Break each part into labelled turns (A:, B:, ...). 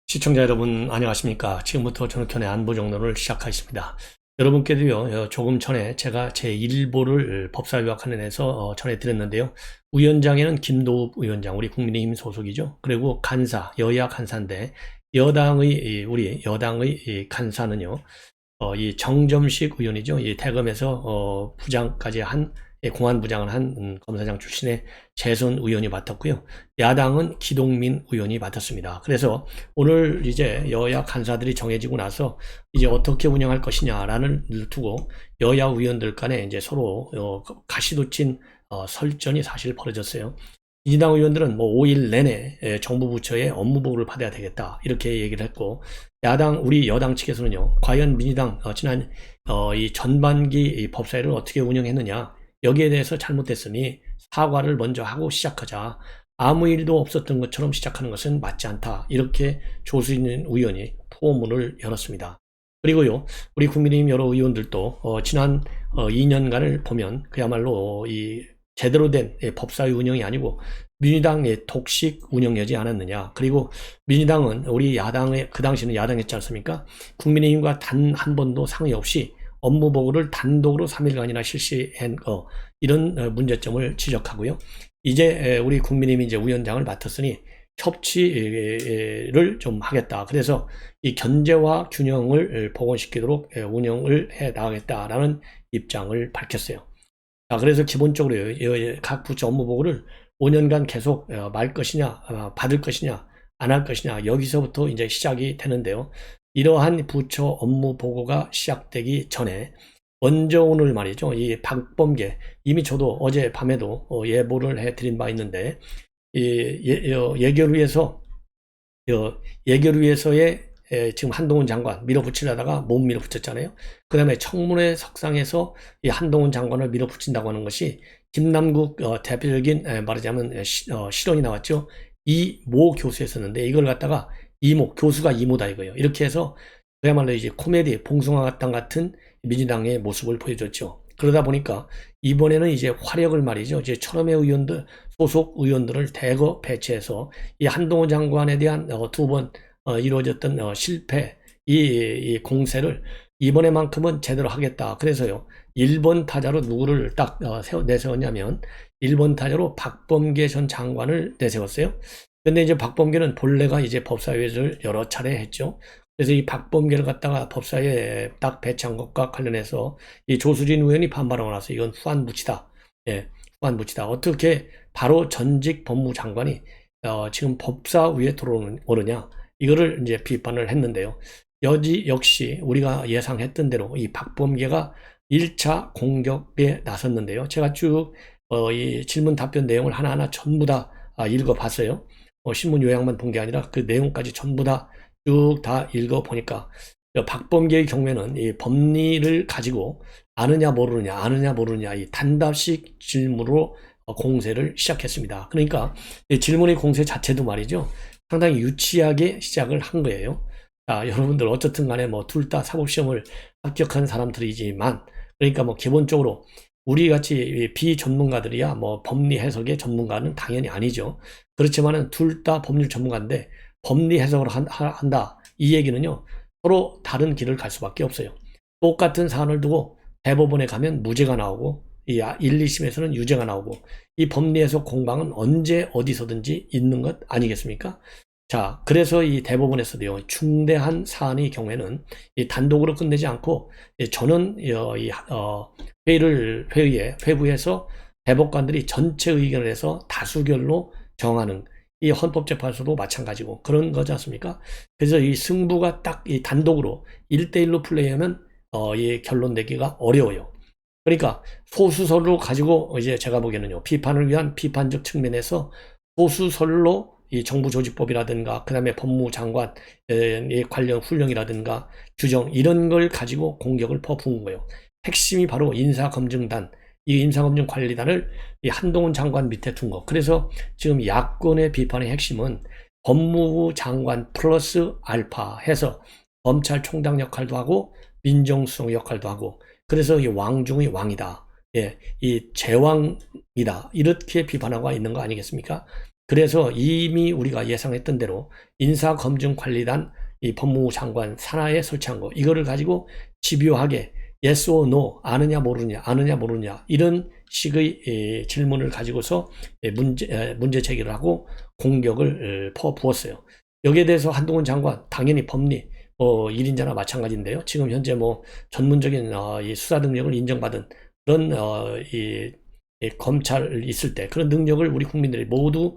A: 시청자 여러분 안녕하십니까. 지금부터 전흑현의 안보정론을 시작하겠습니다. 여러분께도요, 조금 전에 제가 제1보를 법사위와 관련해서 전해드렸는데요. 위원장에는 김도읍 위원장, 우리 국민의힘 소속이죠. 그리고 간사, 여야 간사인데 우리 여당의 이 간사는요, 이 정점식 의원이죠. 이 대검에서 부장까지 한 공안부장을 한 검사장 출신의 재선 의원이 맡았고요. 야당은 기동민 의원이 맡았습니다. 그래서 오늘 이제 여야 간사들이 정해지고 나서 이제 어떻게 운영할 것이냐라는 두고 여야 의원들 간에 이제 서로 가시돋친 설전이 사실 벌어졌어요. 민주당 의원들은 뭐 5일 내내 정부 부처의 업무 보고를 받아야 되겠다 이렇게 얘기를 했고, 우리 여당 측에서는요, 과연 민주당 지난 이 전반기 이 법사위를 어떻게 운영했느냐, 여기에 대해서 잘못됐으니 사과를 먼저 하고 시작하자. 아무 일도 없었던 것처럼 시작하는 것은 맞지 않다. 이렇게 조수진 의원이 포문을 열었습니다. 그리고요, 우리 국민의힘 여러 의원들도 지난 2년간을 보면 그야말로 이 제대로 된 법사위 운영이 아니고 민주당의 독식 운영이지 않았느냐. 그리고 민주당은 우리 야당의, 그 당시는 야당이었지 않습니까? 국민의힘과 단 한 번도 상의 없이 업무 보고를 단독으로 3일간이나 실시한 이런 문제점을 지적하고요. 이제 우리 국민의힘이 이제 위원장을 맡았으니 협치를 좀 하겠다. 그래서 이 견제와 균형을 복원시키도록 운영을 해 나가겠다라는 입장을 밝혔어요. 자, 그래서 기본적으로 각 부처 업무 보고를 5년간 계속 말 것이냐, 받을 것이냐, 안 할 것이냐, 여기서부터 이제 시작이 되는데요. 이러한 부처 업무 보고가 시작되기 전에 먼저 오늘 말이죠. 이 박범계, 이미 저도 어제 밤에도 예보를 해드린 바 있는데, 예결위에서 예결위에서의 지금 한동훈 장관 밀어붙이려다가 못 밀어붙였잖아요. 그 다음에 청문회 석상에서 이 한동훈 장관을 밀어붙인다고 하는 것이 김남국 대표적인 말하자면 실언이 나왔죠. 이모 교수였었는데 이걸 갖다가 교수가 이모다 이거예요. 이렇게 해서 그야말로 이제 코미디 봉숭아당 같은 민주당의 모습을 보여줬죠. 그러다 보니까 이번에는 이제 화력을 말이죠. 이제 철험의 의원들, 소속 의원들을 대거 배치해서 이 한동훈 장관에 대한 두 번 이루어졌던 실패, 이 공세를 이번에만큼은 제대로 하겠다. 그래서요, 1번 타자로 누구를 딱 내세웠냐면 1번 타자로 박범계 전 장관을 내세웠어요. 근데 이제 박범계는 본래가 이제 법사위를 여러 차례 했죠. 그래서 이 박범계를 갖다가 법사위에 딱 배치한 것과 관련해서 이 조수진 의원이 반발하고 나서 이건 후안부치다. 예, 후안부치다. 어떻게 바로 전직 법무장관이 지금 법사위에 들어오느냐. 이거를 이제 비판을 했는데요. 역시 우리가 예상했던 대로 이 박범계가 1차 공격에 나섰는데요. 제가 쭉 이 질문 답변 내용을 하나하나 전부 다 읽어봤어요. 신문 요약만 본 게 아니라 그 내용까지 전부 다 쭉 다 읽어보니까 박범계의 경우에는 이 법리를 가지고 아느냐 모르느냐 이 단답식 질문으로 공세를 시작했습니다. 그러니까 질문의 공세 자체도 말이죠. 상당히 유치하게 시작을 한 거예요. 자, 여러분들 어쨌든 간에 뭐 둘 다 사법시험을 합격한 사람들이지만, 그러니까 뭐 기본적으로 우리 같이 비전문가들이야 뭐 법리 해석의 전문가는 당연히 아니죠. 그렇지만은 둘 다 법률 전문가인데 법리 해석을 한다. 이 얘기는요, 서로 다른 길을 갈 수밖에 없어요. 똑같은 사안을 두고 대법원에 가면 무죄가 나오고, 이 1, 2심에서는 유죄가 나오고, 이 법리 해석 공방은 언제 어디서든지 있는 것 아니겠습니까? 자, 그래서 이 대법원에서도요, 중대한 사안의 경우에는 이 단독으로 끝내지 않고, 저는 회부에서 대법관들이 전체 의견을 해서 다수결로 정하는, 이 헌법재판소도 마찬가지고 그런 거지 않습니까? 그래서 이 승부가 딱 이 단독으로 1대1로 플레이하면 이 결론 내기가 어려워요. 그러니까 소수설로 가지고 이제 제가 보기에는요, 비판을 위한 비판적 측면에서 소수설로 이 정부조직법이라든가 그다음에 법무장관 관련 훈령이라든가 규정 이런 걸 가지고 공격을 퍼부은 거예요. 핵심이 바로 인사검증단, 이 인사검증관리단을 이 한동훈 장관 밑에 둔 거. 그래서 지금 야권의 비판의 핵심은 법무부 장관 플러스 알파 해서 검찰총장 역할도 하고 민정수석 역할도 하고, 그래서 이 왕 중의 왕이다. 예, 이 제왕이다. 이렇게 비판하고 있는 거 아니겠습니까? 그래서 이미 우리가 예상했던 대로 인사검증관리단 이 법무부 장관 산하에 설치한 거, 이거를 가지고 집요하게 yes or no, 아느냐 모르느냐 이런 식의 질문을 가지고서 문제 제기를 하고 공격을 퍼부었어요. 여기에 대해서 한동훈 장관 당연히 법리 1인자나 마찬가지인데요. 지금 현재 뭐 전문적인 이 수사 능력을 인정받은 그런 이 검찰 있을 때 그런 능력을 우리 국민들이 모두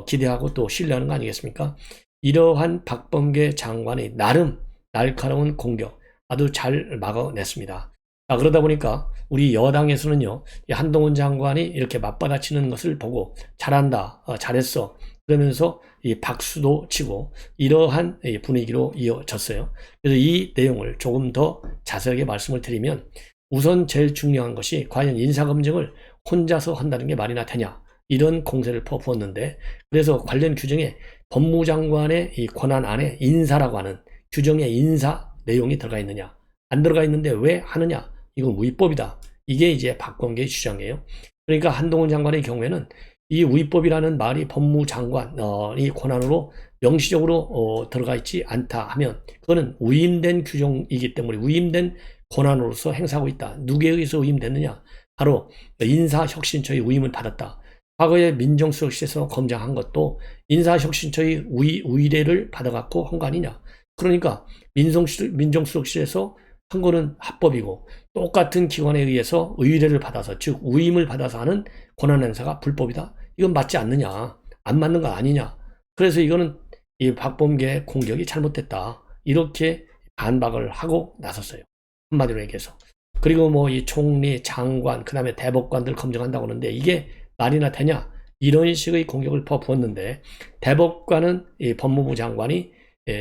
A: 기대하고 또 신뢰하는 거 아니겠습니까? 이러한 박범계 장관의 나름 날카로운 공격 아주 잘 막아냈습니다. 그러다 보니까 우리 여당에서는요, 이 한동훈 장관이 이렇게 맞받아치는 것을 보고 잘한다, 잘했어 그러면서 이 박수도 치고 이러한 분위기로 이어졌어요. 그래서 이 내용을 조금 더 자세하게 말씀을 드리면, 우선 제일 중요한 것이 과연 인사검증을 혼자서 한다는 게 말이나 되냐, 이런 공세를 퍼부었는데, 그래서 관련 규정에 법무부 장관의 이 권한 안에 인사라고 하는 규정에 인사 내용이 들어가 있느냐, 안 들어가 있는데 왜 하느냐, 이건 위법이다. 이게 이제 박범계의 주장이에요. 그러니까 한동훈 장관의 경우에는 이 위법이라는 말이 법무부 장관의 권한으로 명시적으로 들어가 있지 않다 하면 그거는 위임된 규정이기 때문에 위임된 권한으로서 행사하고 있다. 누구에 의해서 위임됐느냐? 바로 인사혁신처의 위임을 받았다. 과거에 민정수석실에서 검증한 것도 인사혁신처의 의뢰를 받아갖고 한 거 아니냐. 그러니까 민정수석실에서 한 거는 합법이고 똑같은 기관에 의해서 의뢰를 받아서, 즉 위임을 받아서 하는 권한 행사가 불법이다. 이건 맞지 않느냐, 안 맞는 거 아니냐. 그래서 이거는 이 박범계 공격이 잘못됐다, 이렇게 반박을 하고 나섰어요. 한마디로 얘기해서. 그리고 뭐 이 총리, 장관, 그 다음에 대법관들 검증한다고 하는데 이게 말이나 되냐, 이런 식의 공격을 퍼부었는데, 대법관은 이 법무부 장관이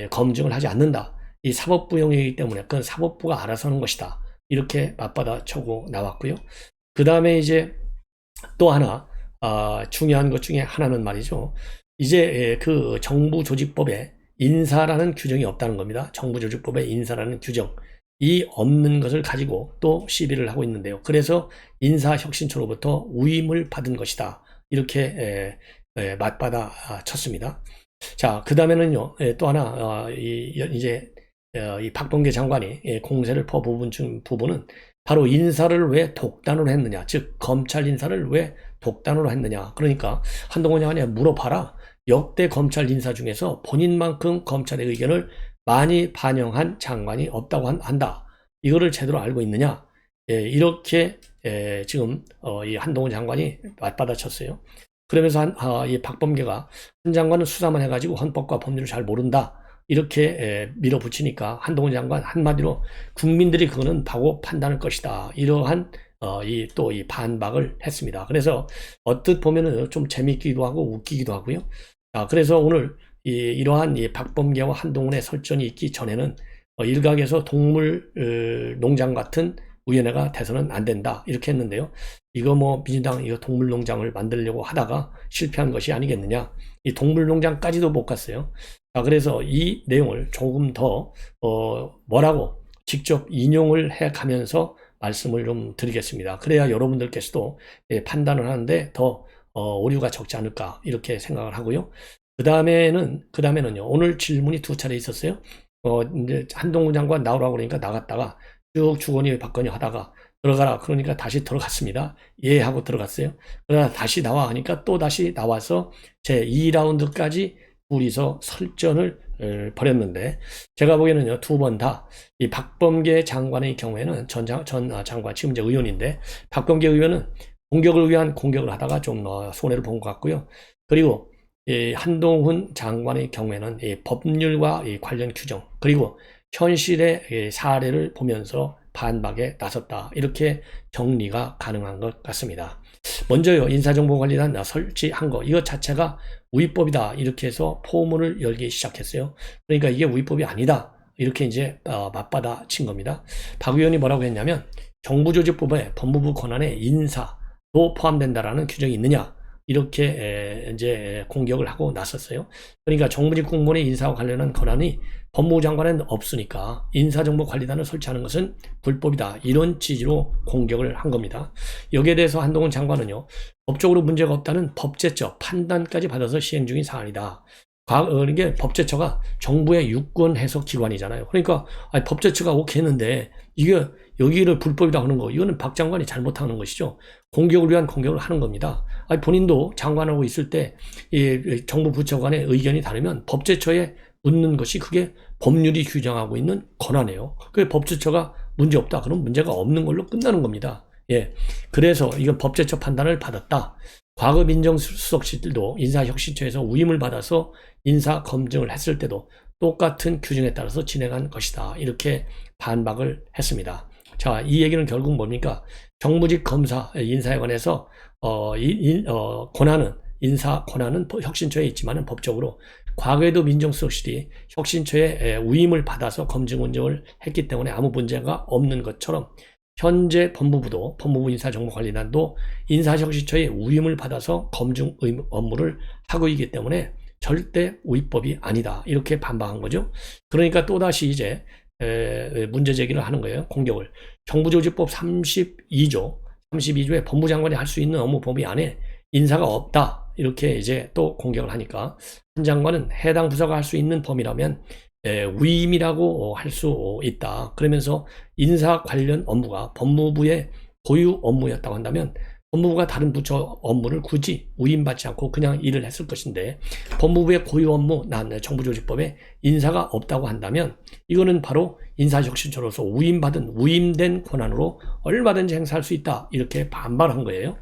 A: 검증을 하지 않는다. 이 사법부 영역이기 때문에 그건 사법부가 알아서 하는 것이다. 이렇게 맞받아 쳐고 나왔고요. 그 다음에 이제 또 하나 중요한 것 중에 하나는 말이죠. 이제 그 정부조직법에 인사라는 규정이 없다는 겁니다. 정부조직법에 인사라는 규정이 없는 것을 가지고 또 시비를 하고 있는데요. 그래서 인사혁신처로부터 위임을 받은 것이다. 이렇게 맞받아 쳤습니다. 자, 그 다음에는요, 또 하나 이제 이 박범계 장관이 공세를 퍼부은 부분은 바로 인사를 왜 독단으로 했느냐, 즉 검찰 인사를 왜 독단으로 했느냐. 그러니까 한동훈 장관이 물어봐라. 역대 검찰 인사 중에서 본인만큼 검찰의 의견을 많이 반영한 장관이 없다고 한다. 이거를 제대로 알고 있느냐. 이렇게 지금 이 한동훈 장관이 맞받아쳤어요. 그러면서 이 박범계가 한 장관은 수사만 해가지고 헌법과 법률을 잘 모른다, 이렇게 밀어붙이니까 한동훈 장관 한마디로 국민들이 그거는 바고 판단할 것이다, 이러한 또 이 반박을 했습니다. 그래서 어뜻 보면은 좀 재밌기도 하고 웃기기도 하고요. 그래서 오늘 이러한 이 박범계와 한동훈의 설전이 있기 전에는 일각에서 동물 농장 같은 위원회가 돼서는 안 된다, 이렇게 했는데요. 이거 뭐 민주당 이거 동물농장을 만들려고 하다가 실패한 것이 아니겠느냐. 이 동물농장까지도 못 갔어요. 그래서 이 내용을 조금 더 뭐라고 직접 인용을 해 가면서 말씀을 좀 드리겠습니다. 그래야 여러분들께서도 판단을 하는데 더 오류가 적지 않을까, 이렇게 생각을 하고요. 그 다음에는요, 오늘 질문이 두 차례 있었어요. 이제 한동훈 장관 나오라고 그러니까 나갔다가 쭉 주거니 받거니 하다가 들어가라 그러니까 다시 들어갔습니다. 예 하고 들어갔어요. 그러다 다시 나와 하니까 또 다시 나와서 제 2라운드까지 둘이서 설전을 벌였는데, 제가 보기에는요, 두 번 다 이 박범계 장관의 경우에는 전 장관, 지금 이제 의원인데, 박범계 의원은 공격을 위한 공격을 하다가 좀 손해를 본 것 같고요. 그리고 이 한동훈 장관의 경우에는 이 법률과 이 관련 규정, 그리고 현실의 사례를 보면서 반박에 나섰다, 이렇게 정리가 가능한 것 같습니다. 먼저요, 인사정보관리단 설치한 거, 이것 자체가 위법이다, 이렇게 해서 포문을 열기 시작했어요. 그러니까 이게 위법이 아니다, 이렇게 이제 맞받아 친 겁니다. 박 의원이 뭐라고 했냐면, 정부조직법에 법무부 권한에 인사도 포함된다라는 규정이 있느냐, 이렇게 이제 공격을 하고 나섰어요. 그러니까 정부직 공무원의 인사와 관련한 권한이 법무부 장관에는 없으니까 인사정보관리단을 설치하는 것은 불법이다. 이런 취지로 공격을 한 겁니다. 여기에 대해서 한동훈 장관은요, 법적으로 문제가 없다는 법제처 판단까지 받아서 시행 중인 사안이다. 이게 법제처가 정부의 유권 해석 기관이잖아요. 그러니까 법제처가 오케이 했는데 이게 여기를 불법이다 하는 거, 이거는 박 장관이 잘못하는 것이죠. 공격을 위한 공격을 하는 겁니다. 본인도 장관하고 있을 때 이 정부 부처 간의 의견이 다르면 법제처에 묻는 것이 그게 법률이 규정하고 있는 권한이에요. 그 법제처가 문제 없다, 그럼 문제가 없는 걸로 끝나는 겁니다. 예, 그래서 이건 법제처 판단을 받았다. 과거 민정수석실들도 인사혁신처에서 위임을 받아서 인사 검증을 했을 때도 똑같은 규정에 따라서 진행한 것이다. 이렇게 반박을 했습니다. 자, 이 얘기는 결국 뭡니까? 정부직 검사 인사에 관해서 인사 권한은 혁신처에 있지만은 법적으로 과거에도 민정수석실이 혁신처에 위임을 받아서 검증 운영을 했기 때문에 아무 문제가 없는 것처럼 현재 법무부도 법무부 인사정보관리단도 인사혁신처에 위임을 받아서 검증 업무를 하고 있기 때문에 절대 위법이 아니다. 이렇게 반박한 거죠. 그러니까 또다시 이제 문제 제기를 하는 거예요. 공격을. 정부조직법 32조에 법무장관이 할 수 있는 업무 범위 안에 인사가 없다. 이렇게 이제 또 공격을 하니까 한 장관은 해당 부서가 할 수 있는 범위라면 위임이라고 할 수 있다. 그러면서 인사 관련 업무가 법무부의 고유 업무였다고 한다면 법무부가 다른 부처 업무를 굳이 위임받지 않고 그냥 일을 했을 것인데 법무부의 고유 업무, 정부조직법에 인사가 없다고 한다면 이거는 바로 인사혁신처로서 위임된 권한으로 얼마든지 행사할 수 있다. 이렇게 반발한 거예요.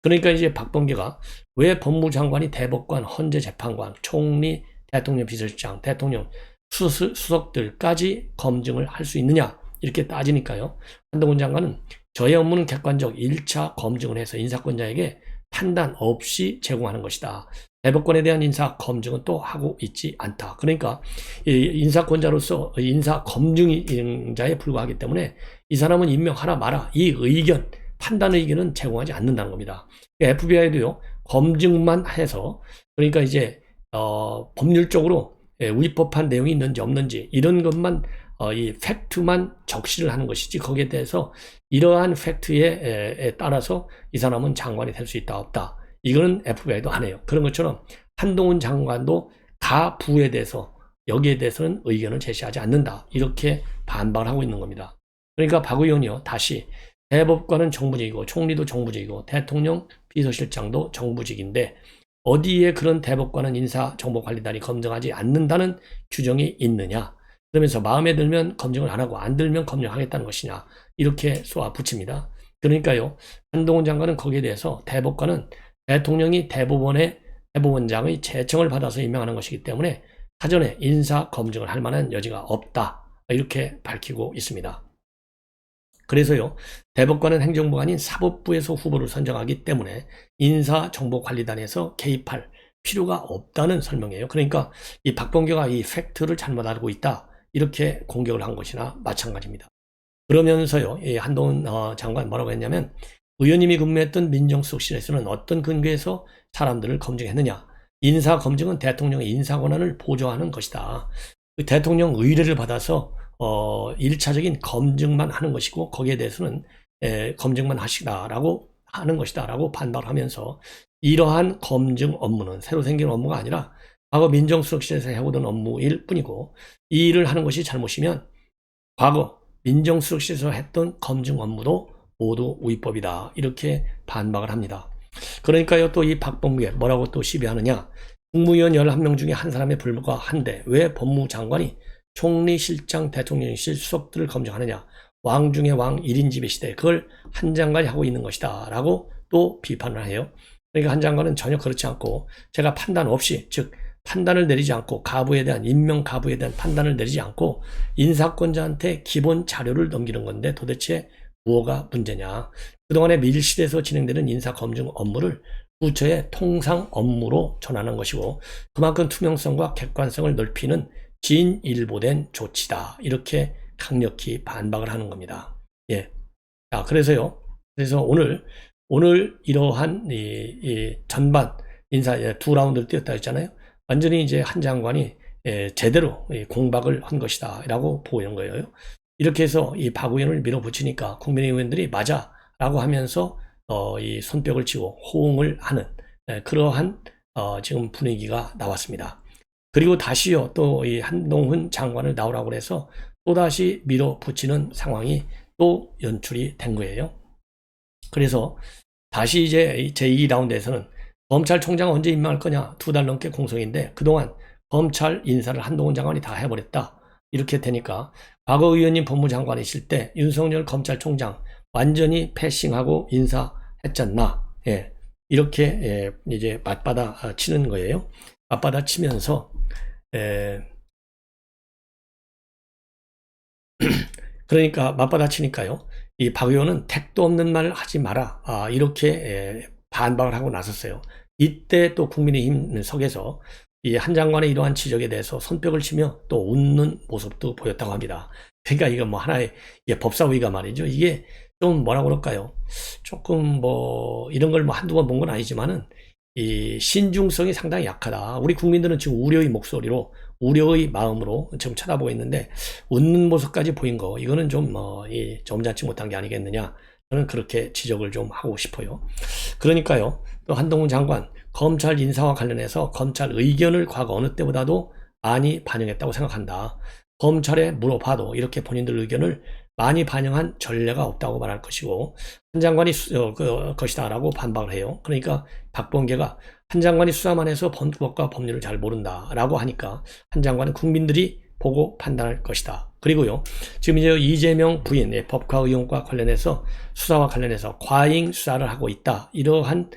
A: 그러니까 이제 박범계가 왜 법무장관이 대법관, 헌재재판관, 총리, 대통령 비서실장, 대통령 수석들까지 검증을 할 수 있느냐 이렇게 따지니까요. 한동훈 장관은 저의 업무는 객관적 1차 검증을 해서 인사권자에게 판단 없이 제공하는 것이다. 대법관에 대한 인사 검증은 또 하고 있지 않다. 그러니까 인사권자로서 인사 검증자에 불과하기 때문에 이 사람은 임명하라 마라 이 의견, 판단 의견은 제공하지 않는다는 겁니다. FBI도요 검증만 해서 그러니까 이제 법률적으로 위법한 내용이 있는지 없는지 이런 것만 이 팩트만 적시를 하는 것이지 거기에 대해서 이러한 팩트에 따라서 이 사람은 장관이 될 수 있다 없다 이거는 FBI도 안 해요. 그런 것처럼 한동훈 장관도 가 부에 대해서 여기에 대해서는 의견을 제시하지 않는다 이렇게 반박을 하고 있는 겁니다. 그러니까 박 의원이요 다시 대법관은 정부직이고 총리도 정부직이고 대통령 비서실장도 정부직인데 어디에 그런 대법관은 인사정보관리단이 검증하지 않는다는 규정이 있느냐. 그러면서 마음에 들면 검증을 안 하고 안 들면 검증하겠다는 것이냐. 이렇게 쏘아붙입니다. 그러니까요. 한동훈 장관은 거기에 대해서 대법관은 대통령이 대법원장의 제청을 받아서 임명하는 것이기 때문에 사전에 인사 검증을 할 만한 여지가 없다. 이렇게 밝히고 있습니다. 그래서요, 대법관은 행정부가 아닌 사법부에서 후보를 선정하기 때문에 인사정보관리단에서 개입할 필요가 없다는 설명이에요. 그러니까 이 박범계가 이 팩트를 잘못 알고 있다. 이렇게 공격을 한 것이나 마찬가지입니다. 그러면서요, 이 한동훈 장관 뭐라고 했냐면 의원님이 근무했던 민정수석실에서는 어떤 근거에서 사람들을 검증했느냐. 인사검증은 대통령의 인사권한을 보좌하는 것이다. 대통령 의뢰를 받아서 1차적인 검증만 하는 것이고 거기에 대해서는 검증만 하시라라고 하는 것이다라고 반박하면서 이러한 검증 업무는 새로 생긴 업무가 아니라 과거 민정수석실에서 해오던 업무일 뿐이고 이 일을 하는 것이 잘못이면 과거 민정수석실에서 했던 검증 업무도 모두 위법이다 이렇게 반박을 합니다. 그러니까요 또 이 박범계 뭐라고 또 시비하느냐. 국무위원 11명 중에 한 사람에 불과한데 왜 법무장관이 총리, 실장, 대통령실 수석들을 검증하느냐. 왕 중에 왕 1인 지배 시대 그걸 한 장관이 하고 있는 것이다 라고 또 비판을 해요. 그러니까 한 장관은 전혀 그렇지 않고 제가 판단 없이 즉 판단을 내리지 않고 가부에 대한 임명 가부에 대한 판단을 내리지 않고 인사권자한테 기본 자료를 넘기는 건데 도대체 뭐가 문제냐. 그동안에 밀실에서 진행되는 인사검증 업무를 부처의 통상 업무로 전환한 것이고 그만큼 투명성과 객관성을 넓히는 진일보된 조치다. 이렇게 강력히 반박을 하는 겁니다. 예. 자, 그래서 오늘 오늘 이러한 이 전반 인사 2라운드를 뛰었다 했잖아요. 완전히 이제 한 장관이 제대로 공박을 한 것이다 라고 보이는 거예요. 이렇게 해서 이 박 의원을 밀어붙이니까 국민의 의원들이 맞아 라고 하면서 이 손뼉을 치고 호응을 하는 그러한 지금 분위기가 나왔습니다. 그리고 다시요 또 이 한동훈 장관을 나오라고 해서 또다시 밀어붙이는 상황이 또 연출이 된 거예요. 그래서 다시 이제 제2라운드에서는 검찰총장 언제 임명할 거냐, 2달 넘게 공석인데 그동안 검찰 인사를 한동훈 장관이 다 해버렸다. 이렇게 되니까 과거 의원님 법무장관이실 때 윤석열 검찰총장 완전히 패싱하고 인사했잖나. 예, 이렇게 이제 맞받아 치는 거예요. 맞받아 치면서 그러니까 맞받아 치니까요. 이 박 의원은 택도 없는 말을 하지 마라. 이렇게 반박을 하고 나섰어요. 이때 또 국민의힘 석에서 이 한 장관의 이러한 지적에 대해서 손뼉을 치며 또 웃는 모습도 보였다고 합니다. 그러니까 이거 뭐 하나의 법사위가 말이죠. 이게 좀 뭐라 그럴까요? 조금 뭐 이런 걸 뭐 한두 번 본 건 아니지만은 이 신중성이 상당히 약하다. 우리 국민들은 지금 우려의 목소리로 우려의 마음으로 지금 쳐다보고 있는데 웃는 모습까지 보인 거 이거는 좀 점잖지 못한 게 아니겠느냐. 저는 그렇게 지적을 좀 하고 싶어요. 그러니까요. 또 한동훈 장관 검찰 인사와 관련해서 검찰 의견을 과거 어느 때보다도 많이 반영했다고 생각한다. 검찰에 물어봐도 이렇게 본인들 의견을 많이 반영한 전례가 없다고 말할 것이고 한 장관이 것이다 라고 반박을 해요. 그러니까 박범계가 한 장관이 수사만 해서 법과 법률을 잘 모른다 라고 하니까 한 장관은 국민들이 보고 판단할 것이다. 그리고요 지금 이제 이재명 부인 법과 의혹과 관련해서 수사와 관련해서 과잉 수사를 하고 있다. 이러한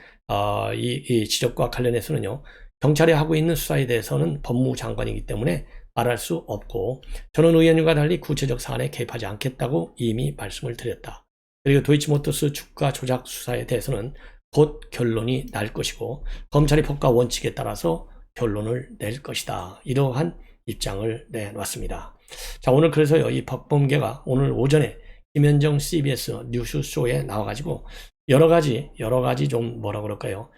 A: 이 지적과 관련해서는요 경찰이 하고 있는 수사에 대해서는 법무장관이기 때문에 말할 수 없고 저는 의원님과 달리 구체적 사안에 개입하지 않겠다고 이미 말씀을 드렸다. 그리고 도이치모터스 주가 조작 수사에 대해서는 곧 결론이 날 것이고 검찰의 법과 원칙에 따라서 결론을 낼 것이다. 이러한 입장을 내놨습니다. 자, 오늘 그래서요 이 박범계가 오늘 오전에 김현정 CBS 뉴스쇼에 나와가지고 여러 가지 좀 뭐라 그럴까요?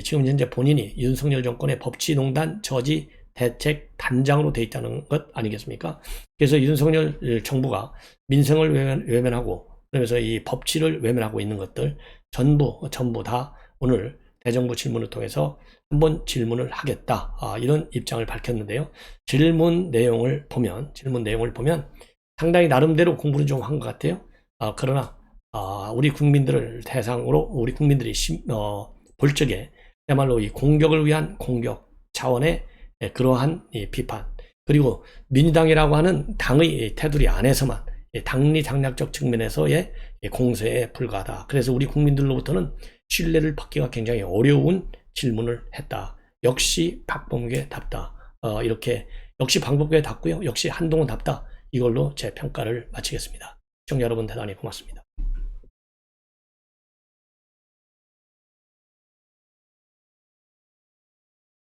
A: 지금 현재 본인이 윤석열 정권의 법치농단 저지 대책 단장으로 돼 있다는 것 아니겠습니까? 그래서 윤석열 정부가 민생을 외면하고 그러면서 이 법치를 외면하고 있는 것들 전부 다 오늘 대정부 질문을 통해서 한번 질문을 하겠다. 이런 입장을 밝혔는데요. 질문 내용을 보면 상당히 나름대로 공부를 좀 한 것 같아요. 그러나 우리 국민들을 대상으로 우리 국민들이 볼 적에 그야말로 이 공격을 위한 공격 차원의 그러한 비판 그리고 민주당이라고 하는 당의 테두리 안에서만 당리당략적 측면에서의 공세에 불과하다. 그래서 우리 국민들로부터는 신뢰를 받기가 굉장히 어려운 질문을 했다. 역시 박범계답다. 이렇게 역시 박범계답고요. 역시 한동훈답다. 이걸로 제 평가를 마치겠습니다. 시청자 여러분 대단히 고맙습니다.